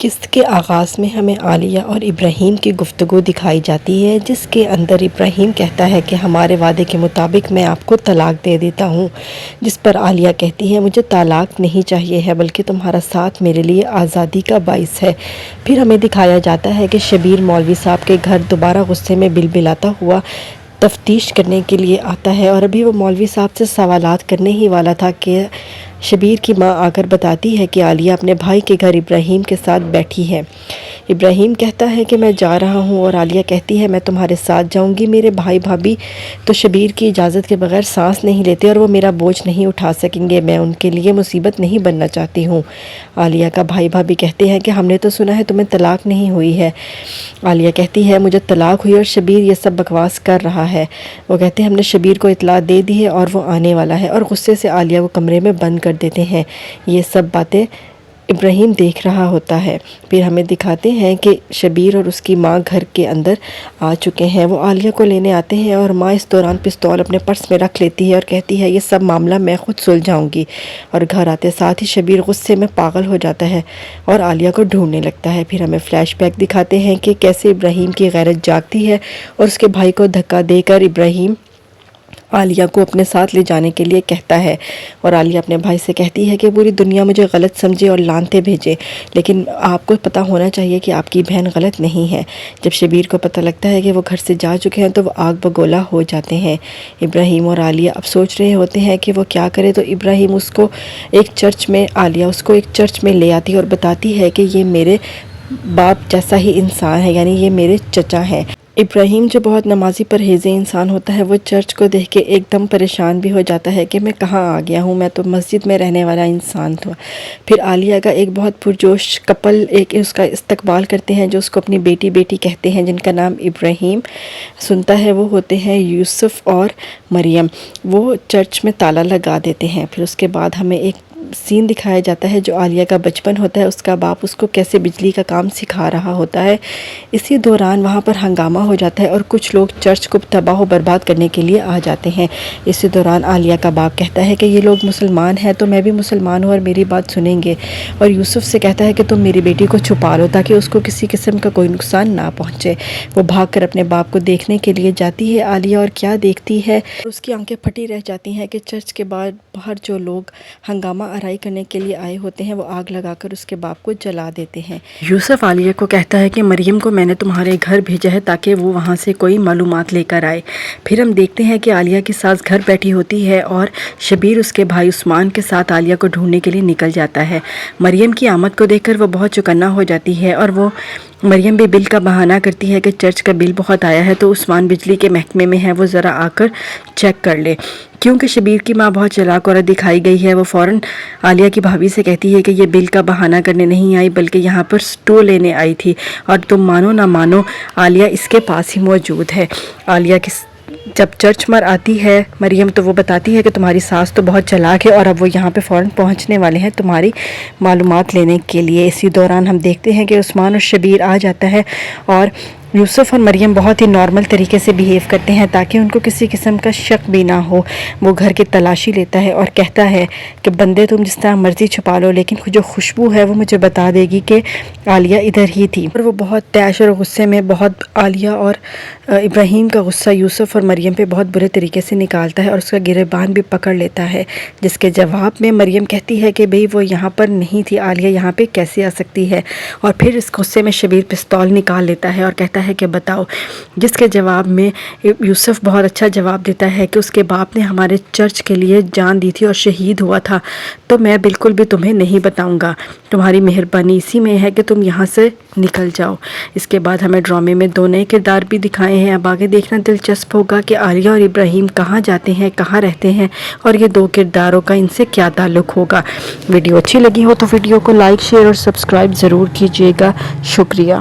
قسط کے آغاز میں ہمیں عالیہ اور ابراہیم کی گفتگو دکھائی جاتی ہے، جس کے اندر ابراہیم کہتا ہے کہ ہمارے وعدے کے مطابق میں آپ کو طلاق دے دیتا ہوں، جس پر عالیہ کہتی ہے مجھے طلاق نہیں چاہیے ہے بلکہ تمہارا ساتھ میرے لیے آزادی کا باعث ہے۔ پھر ہمیں دکھایا جاتا ہے کہ شبیر مولوی صاحب کے گھر دوبارہ غصے میں بلبلاتا ہوا تفتیش کرنے کے لیے آتا ہے، اور ابھی وہ مولوی صاحب سے سوالات کرنے ہی والا تھا کہ شبیر کی ماں آ کر بتاتی ہے کہ عالیہ اپنے بھائی کے گھر ابراہیم کے ساتھ بیٹھی ہے۔ ابراہیم کہتا ہے کہ میں جا رہا ہوں، اور عالیہ کہتی ہے میں تمہارے ساتھ جاؤں گی۔ میرے بھائی بھابھی تو شبیر کی اجازت کے بغیر سانس نہیں لیتے اور وہ میرا بوجھ نہیں اٹھا سکیں گے، میں ان کے لیے مصیبت نہیں بننا چاہتی ہوں۔ عالیہ کا بھائی بھابھی کہتے ہیں کہ ہم نے تو سنا ہے تمہیں طلاق نہیں ہوئی ہے۔ عالیہ کہتی ہے مجھے طلاق ہوئی اور شبیر یہ سب بکواس کر رہا ہے۔ وہ کہتے ہیں ہم نے شبیر کو اطلاع دے دی ہے اور وہ آنے والا ہے، اور غصے سے عالیہ کو کمرے میں بند کر دیتے ہیں۔ یہ سب باتیں ابراہیم دیکھ رہا ہوتا ہے۔ پھر ہمیں دکھاتے ہیں کہ شبیر اور اس کی ماں گھر کے اندر آ چکے ہیں۔ وہ عالیہ کو لینے آتے ہیں اور ماں اس دوران پستول اپنے پرس میں رکھ لیتی ہے اور کہتی ہے یہ سب معاملہ میں خود سلجھاؤں گی، اور گھر آتے ساتھ ہی شبیر غصے میں پاگل ہو جاتا ہے اور عالیہ کو ڈھونڈنے لگتا ہے۔ پھر ہمیں فلیش بیک دکھاتے ہیں کہ کیسے ابراہیم کی غیرت جاگتی ہے اور اس کے بھائی کو دھکا دے کر ابراہیم عالیہ کو اپنے ساتھ لے جانے کے لیے کہتا ہے، اور عالیہ اپنے بھائی سے کہتی ہے کہ پوری دنیا مجھے غلط سمجھے اور لعنتیں بھیجے، لیکن آپ کو پتہ ہونا چاہیے کہ آپ کی بہن غلط نہیں ہے۔ جب شبیر کو پتہ لگتا ہے کہ وہ گھر سے جا چکے ہیں تو وہ آگ بگولا ہو جاتے ہیں۔ ابراہیم اور عالیہ اب سوچ رہے ہوتے ہیں کہ وہ کیا کرے، تو ابراہیم عالیہ اس کو ایک چرچ میں لے آتی ہے اور بتاتی ہے کہ یہ میرے باپ جیسا ہی انسان ہے، یعنی یہ میرے چچا ہیں۔ ابراہیم جو بہت نمازی پرہیزی انسان ہوتا ہے، وہ چرچ کو دیکھ کے ایک دم پریشان بھی ہو جاتا ہے کہ میں کہاں آ گیا ہوں، میں تو مسجد میں رہنے والا انسان تھا۔ پھر عالیہ کا ایک بہت پرجوش کپل اس کا استقبال کرتے ہیں، جو اس کو اپنی بیٹی کہتے ہیں، جن کا نام ابراہیم سنتا ہے۔ وہ ہوتے ہیں یوسف اور مریم۔ وہ چرچ میں تالا لگا دیتے ہیں۔ پھر اس کے بعد ہمیں ایک سین دکھایا جاتا ہے جو عالیہ کا بچپن ہوتا ہے، اس کا باپ اس کو کیسے بجلی کا کام سکھا رہا ہوتا ہے۔ اسی دوران وہاں پر ہنگامہ ہو جاتا ہے اور کچھ لوگ چرچ کو تباہ و برباد کرنے کے لیے آ جاتے ہیں۔ اسی دوران عالیہ کا باپ کہتا ہے کہ یہ لوگ مسلمان ہیں تو میں بھی مسلمان ہوں اور میری بات سنیں گے، اور یوسف سے کہتا ہے کہ تم میری بیٹی کو چھپا لو تاکہ اس کو کسی قسم کا کوئی نقصان نہ پہنچے۔ وہ بھاگ کر اپنے باپ کو دیکھنے کے لیے جاتی ہے عالیہ، اور کیا دیکھتی ہے، اس کی آنکھیں پھٹی رہ جاتی ہیں کہ چرچ کے باہر جو لوگ ہنگامہ آرائی کرنے کے لیے آئے ہوتے ہیں وہ آگ لگا کر اس کے باپ کو جلا دیتے ہیں۔ یوسف عالیہ کو کہتا ہے کہ مریم کو میں نے تمہارے گھر بھیجا ہے تاکہ وہ وہاں سے کوئی معلومات لے کر آئے۔ پھر ہم دیکھتے ہیں کہ عالیہ کی ساس گھر بیٹھی ہوتی ہے اور شبیر اس کے بھائی عثمان کے ساتھ عالیہ کو ڈھونڈنے کے لیے نکل جاتا ہے۔ مریم کی آمد کو دیکھ کر وہ بہت چوکنا ہو جاتی ہے، اور مریم بھی بل کا بہانہ کرتی ہے کہ چرچ کا بل بہت آیا ہے تو عثمان بجلی کے محکمے میں ہے، وہ ذرا آ کر چیک کر لے۔ کیونکہ شبیر کی ماں بہت چلاک عورت دکھائی گئی ہے، وہ فوراً عالیہ کی بھابھی سے کہتی ہے کہ یہ بل کا بہانہ کرنے نہیں آئی بلکہ یہاں پر سٹو لینے آئی تھی، اور تم مانو نہ مانو عالیہ اس کے پاس ہی موجود ہے۔ عالیہ جب چرچ مر آتی ہے مریم تو وہ بتاتی ہے کہ تمہاری ساس تو بہت چلاک ہے اور اب وہ یہاں پہ فوراً پہنچنے والے ہیں تمہاری معلومات لینے کے لیے۔ اسی دوران ہم دیکھتے ہیں کہ عثمان اور شبیر آ جاتا ہے، اور یوسف اور مریم بہت ہی نارمل طریقے سے بیہیو کرتے ہیں تاکہ ان کو کسی قسم کا شک بھی نہ ہو۔ وہ گھر کی تلاشی لیتا ہے اور کہتا ہے کہ بندے تم جس طرح مرضی چھپا لو، لیکن جو خوشبو ہے وہ مجھے بتا دے گی کہ عالیہ ادھر ہی تھی۔ اور وہ بہت طیش اور غصے میں بہت عالیہ اور ابراہیم کا غصہ یوسف اور مریم پہ بہت برے طریقے سے نکالتا ہے اور اس کا گریبان بھی پکڑ لیتا ہے، جس کے جواب میں مریم کہتی ہے کہ بھئی وہ یہاں پر نہیں تھی، عالیہ یہاں پہ کیسے آ سکتی ہے، اور پھر اس غصے میں شبیر پستول نکال لیتا ہے اور کہتا ہے کہ بتاؤ، جس کے جواب میں یوسف بہت اچھا جواب دیتا ہے کہ اس کے باپ نے ہمارے چرچ کے لیے جان دی تھی اور شہید ہوا تھا، تو میں بالکل بھی تمہیں نہیں بتاؤں گا، تمہاری مہربانی اسی میں ہے کہ تم یہاں سے نکل جاؤ۔ اس کے بعد ہمیں ڈرامے میں 2 نئے کردار بھی دکھائے ہیں۔ اب آگے دیکھنا دلچسپ ہوگا کہ عالیہ اور ابراہیم کہاں جاتے ہیں، کہاں رہتے ہیں، اور یہ 2 کرداروں کا ان سے کیا تعلق ہوگا۔ ویڈیو اچھی لگی ہو تو ویڈیو کو لائک، شیئر اور سبسکرائب ضرور کیجیے گا۔ شکریہ۔